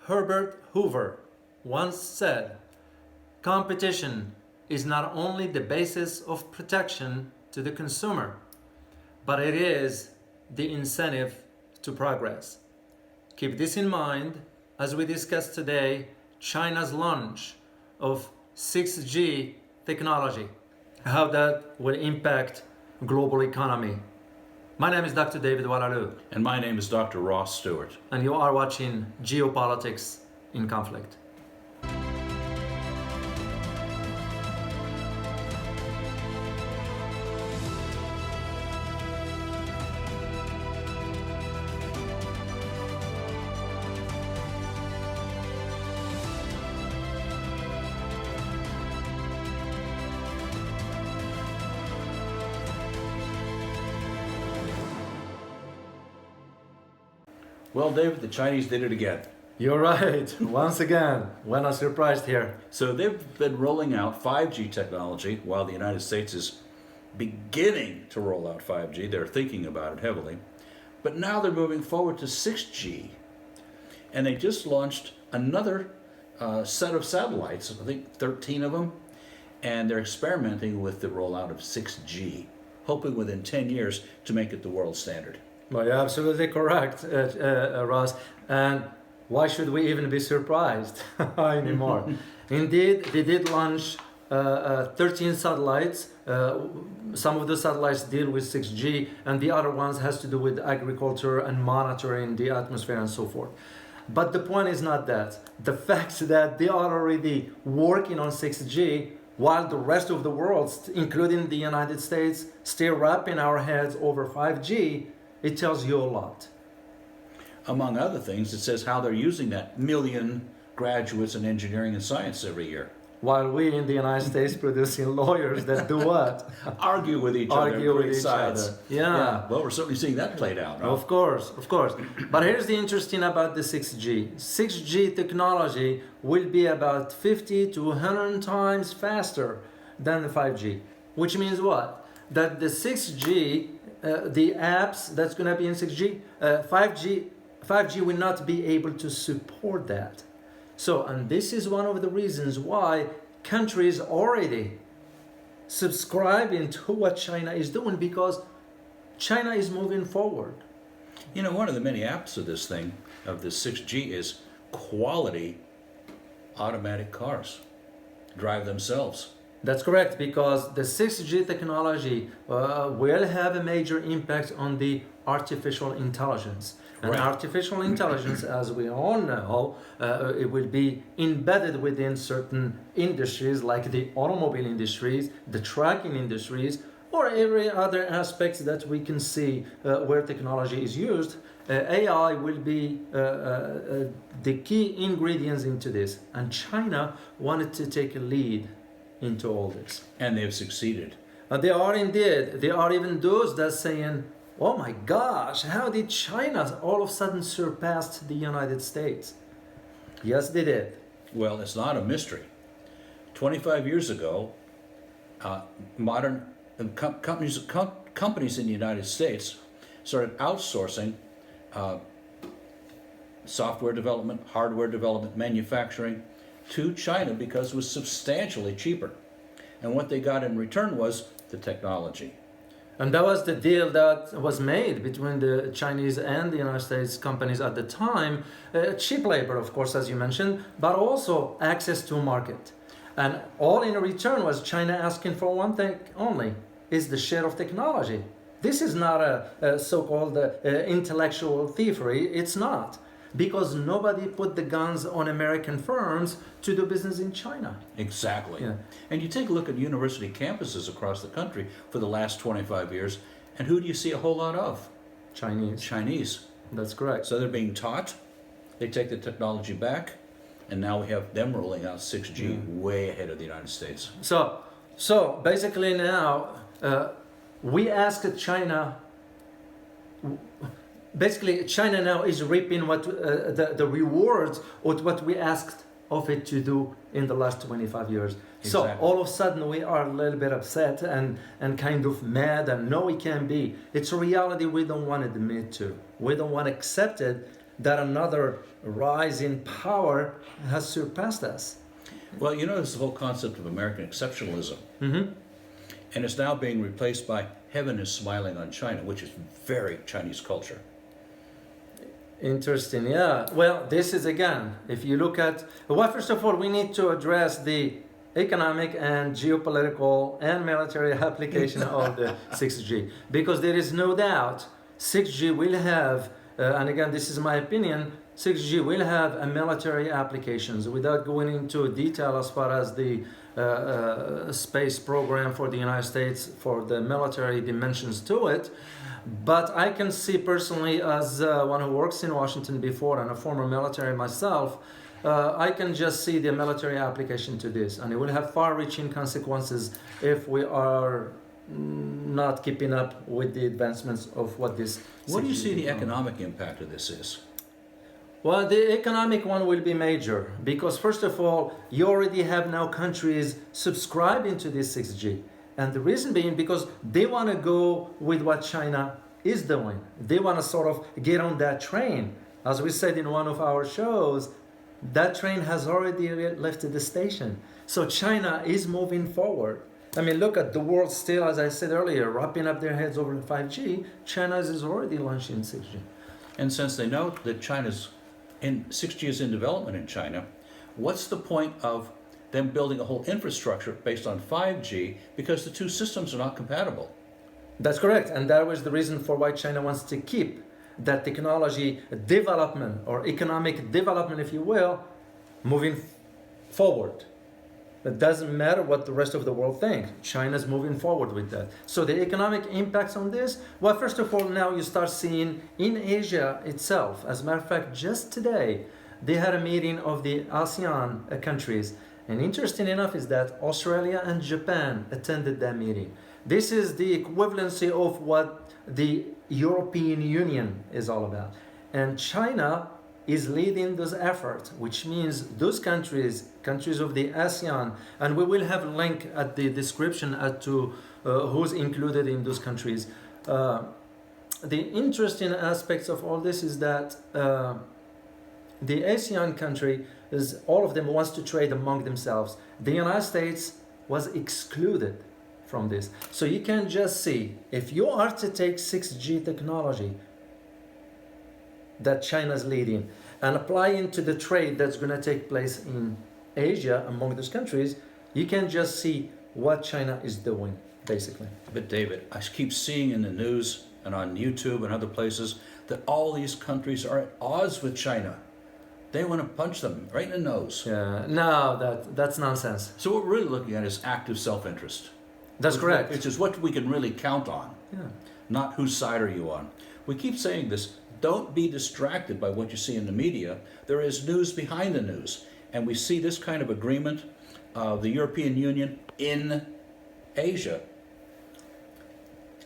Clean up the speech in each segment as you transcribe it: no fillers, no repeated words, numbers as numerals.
Herbert Hoover once said, competition is not only the basis of protection to the consumer, but it is the incentive to progress. Keep this in mind as we discuss today China's launch of 6G technology, how that will impact global economy. My name is Dr. David Oualaalou. And my name is Dr. Ross Stewart. And you are watching Geopolitics in Conflict. Well, David, the Chinese did it again. You're right. Once again, we're not surprised here. So they've been rolling out 5G technology while the United States is beginning to roll out 5G. They're thinking about it heavily. But now they're moving forward to 6G. And they just launched another set of satellites, I think 13 of them. And they're experimenting with the rollout of 6G, hoping within 10 years to make it the world standard. Well, you're absolutely correct, Ross. And why should we even be surprised anymore? Indeed, they did launch 13 satellites. Some of the satellites deal with 6G, and the other ones has to do with agriculture and monitoring the atmosphere and so forth. But the point is not that. The fact that they are already working on 6G, while the rest of the world, including the United States, still wrapping our heads over 5G, it tells you a lot. Among other things, it says how they're using that million graduates in engineering and science every year. While we in the United States producing lawyers that do what? Argue with each other. Argue with each sides. other. Yeah. Well, we're certainly seeing that played out. Huh? Of course. But here's the interesting about the 6G. 6G technology will be about 50 to 100 times faster than the 5G. Which means what? That the 6G, the apps that's going to be in 6G, 5G will not be able to support that. So, and this is one of the reasons why countries already subscribing to what China is doing, because China is moving forward. You know, one of the many apps of this thing, of this 6G, is quality automatic cars. Drive themselves. That's correct, because the 6G technology will have a major impact on the artificial intelligence. And right. Artificial intelligence, as we all know, it will be embedded within certain industries like the automobile industries, the trucking industries, or every other aspect that we can see where technology is used. AI will be the key ingredients into this. And China wanted to take a lead into all this. And they've succeeded. They are indeed. There are even those that saying, oh my gosh, how did China all of a sudden surpass the United States? Yes, they did. Well, it's not a mystery. 25 years ago, modern companies in the United States started outsourcing software development, hardware development, manufacturing to China because it was substantially cheaper. And what they got in return was the technology. And that was the deal that was made between the Chinese and the United States companies at the time. Cheap labor, of course, as you mentioned, but also access to market. And all in return was China asking for one thing only, is the share of technology. This is not a so-called intellectual thievery. It's not. Because nobody put the guns on American firms to do business in China. Exactly. Yeah. And you take a look at university campuses across the country for the last 25 years, and who do you see a whole lot of? Chinese. That's correct. So they're being taught, they take the technology back, and now we have them rolling out 6G way ahead of the United States. So basically now, we asked China. Basically, China now is reaping what the rewards of what we asked of it to do in the last 25 years. Exactly. So all of a sudden we are a little bit upset and kind of mad, and no, it can't be. It's a reality we don't want to admit to. We don't want to accept it, that another rise in power has surpassed us. Well, you know, there's the whole concept of American exceptionalism. Mm-hmm. And it's now being replaced by heaven is smiling on China, which is very Chinese culture. Interesting, yeah. Well, this is again, if you look at, well, first of all, we need to address the economic and geopolitical and military application of the 6G, because there is no doubt 6G will have, and again, this is my opinion, 6G will have a military applications. Without going into detail as far as the space program for the United States, for the military dimensions to it, but I can see personally, as one who works in Washington before and a former military myself, I can just see the military application to this, and it will have far-reaching consequences if we are not keeping up with the advancements of what this. What do you see the economic impact of this is? Well, the economic one will be major, because first of all, you already have now countries subscribing to this 6G. And the reason being because they want to go with what China is doing. They want to sort of get on that train. As we said in one of our shows, that train has already left the station. So China is moving forward. I mean, look at the world still, as I said earlier, wrapping up their heads over 5G. China is already launching 6G. And since they know that 6G is in development in China, what's the point of them building a whole infrastructure based on 5G, because the two systems are not compatible? That's correct. And that was the reason for why China wants to keep that technology development, or economic development, if you will, moving forward. It doesn't matter what the rest of the world thinks. China's moving forward with that. So the economic impacts on this, well, first of all, now you start seeing in Asia itself. As a matter of fact, just today, they had a meeting of the ASEAN countries. And interesting enough is that Australia and Japan attended that meeting. This is the equivalency of what the European Union is all about. And China is leading those efforts, which means those countries of the ASEAN, and we will have a link at the description as to who's included in those countries. The interesting aspects of all this is that the ASEAN country is, all of them wants to trade among themselves. The United States was excluded from this. So you can just see, if you are to take 6G technology that China's leading and apply into the trade that's going to take place in Asia among those countries, you can just see what China is doing, basically. But David, I keep seeing in the news and on YouTube and other places that all these countries are at odds with China. They want to punch them right in the nose. Yeah, no, that's nonsense. So what we're really looking at is active self-interest. That's correct. Which is what we can really count on, not whose side are you on. We keep saying this, don't be distracted by what you see in the media. There is news behind the news. And we see this kind of agreement of the European Union in Asia.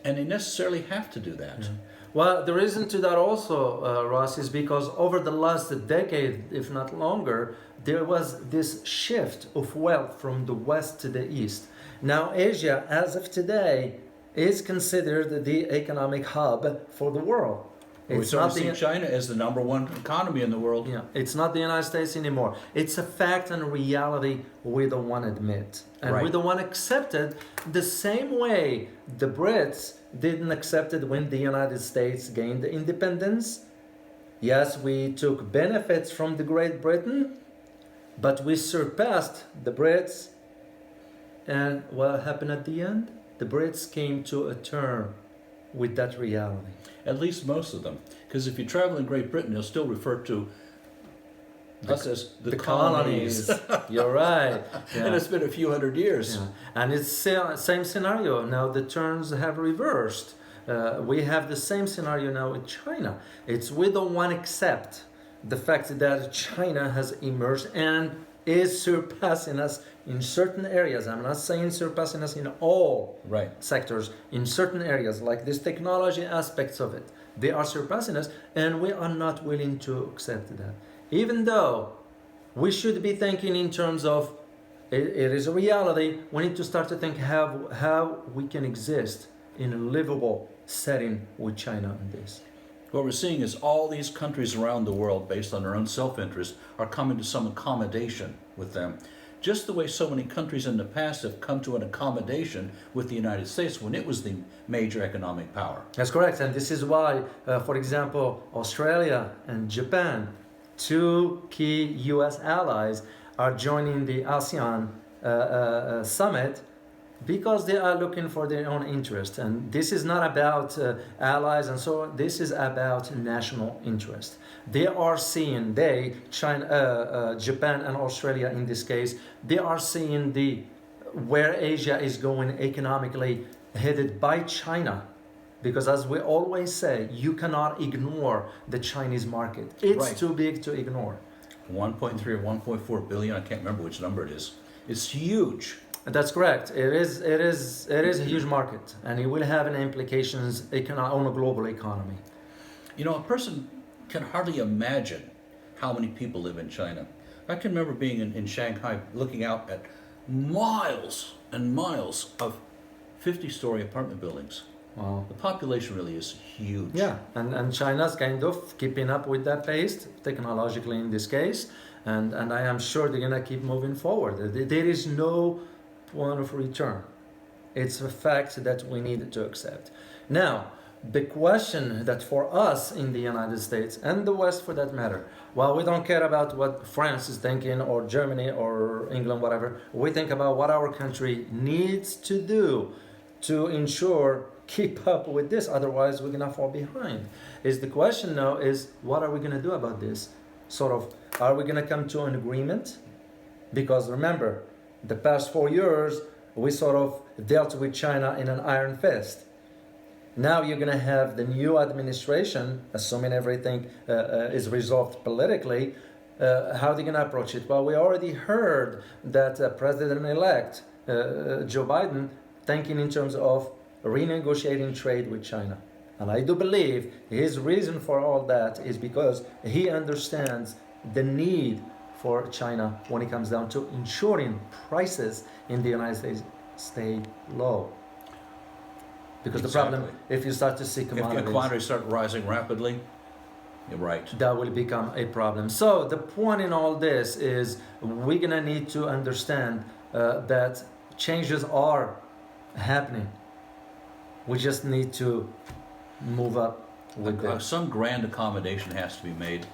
And they necessarily have to do that. Yeah. Well, the reason to that also, Ross, is because over the last decade, if not longer, there was this shift of wealth from the west to the east. Now, Asia, as of today, is considered the economic hub for the world. We see China as the number one economy in the world. Yeah, it's not the United States anymore. It's a fact and a reality we don't want to admit. And we don't want to accept it the same way the Brits didn't accept it when the United States gained independence. Yes, we took benefits from the Great Britain, but we surpassed the Brits. And what happened at the end? The Brits came to a term with that reality. At least most of them. Because if you travel in Great Britain, they'll still refer to us as the colonies. You're right. Yeah. And it's been a few hundred years. Yeah. And it's same scenario. Now the terms have reversed. We have the same scenario now with China. It's we don't want to accept the fact that China has emerged and is surpassing us in certain areas. I'm not saying surpassing us in all sectors. In certain areas, like this technology aspects of it, they are surpassing us, and we are not willing to accept that. Even though we should be thinking in terms of it is a reality, we need to start to think how we can exist in a livable setting with China on this. What we're seeing is all these countries around the world, based on their own self-interest, are coming to some accommodation with them. Just the way so many countries in the past have come to an accommodation with the United States when it was the major economic power. That's correct, and this is why, for example, Australia and Japan, two key U.S. allies, are joining the ASEAN summit because they are looking for their own interest. And this is not about allies and so on. This is about national interest. They are seeing, China, Japan and Australia in this case, they are seeing where Asia is going economically, headed by China. Because as we always say, you cannot ignore the Chinese market. It's Right. too big to ignore. 1.3 or 1.4 billion, I can't remember which number it is. It's huge. That's correct. It is a huge market, and it will have an implications on a global economy. You know, a person can hardly imagine how many people live in China. I can remember being in Shanghai, looking out at miles and miles of 50-story apartment buildings. Wow. The population really is huge. Yeah, and China's kind of keeping up with that pace, technologically in this case, and I am sure they're gonna keep moving forward. There is no point of return. It's a fact that we need to accept. Now, the question that for us in the United States and the West for that matter, while we don't care about what France is thinking or Germany or England, whatever, we think about what our country needs to do to ensure keep up with this, otherwise we're gonna fall behind. Is the question now is what are we gonna do about this? Sort of, are we gonna come to an agreement? Because remember, the past 4 years we sort of dealt with China in an iron fist. Now you're gonna have the new administration, assuming everything is resolved politically, how are they gonna approach it? Well, we already heard that President-elect Joe Biden thinking in terms of renegotiating trade with China. And I do believe his reason for all that is because he understands the need for China when it comes down to ensuring prices in the United States stay low. Because the problem, if you start to see If commodities, start rising rapidly, you're right. that will become a problem. So the point in all this is we're gonna need to understand that changes are happening. We just need to move up with that. Some grand accommodation has to be made,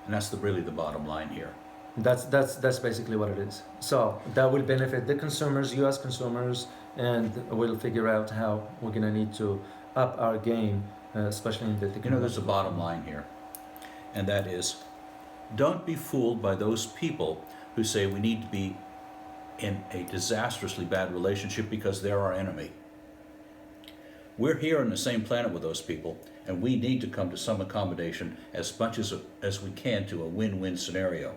and that's really the bottom line here. That's basically what it is. So that will benefit the consumers, U.S. consumers, and we'll figure out how we're gonna need to up our game, especially in the You know, there's a bottom line here, and that is, don't be fooled by those people who say we need to be in a disastrously bad relationship because they're our enemy. We're here on the same planet with those people, and we need to come to some accommodation as much as we can to a win-win scenario.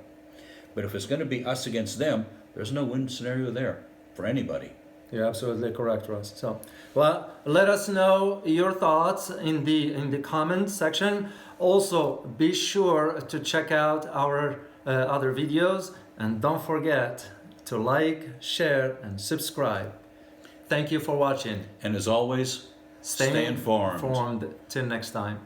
But if it's going to be us against them, there's no win scenario there for anybody. You're absolutely correct, Ross. So, well, let us know your thoughts in the comments section. Also, be sure to check out our other videos, and don't forget to like, share, and subscribe. Thank you for watching. And as always, stay informed. Till next time.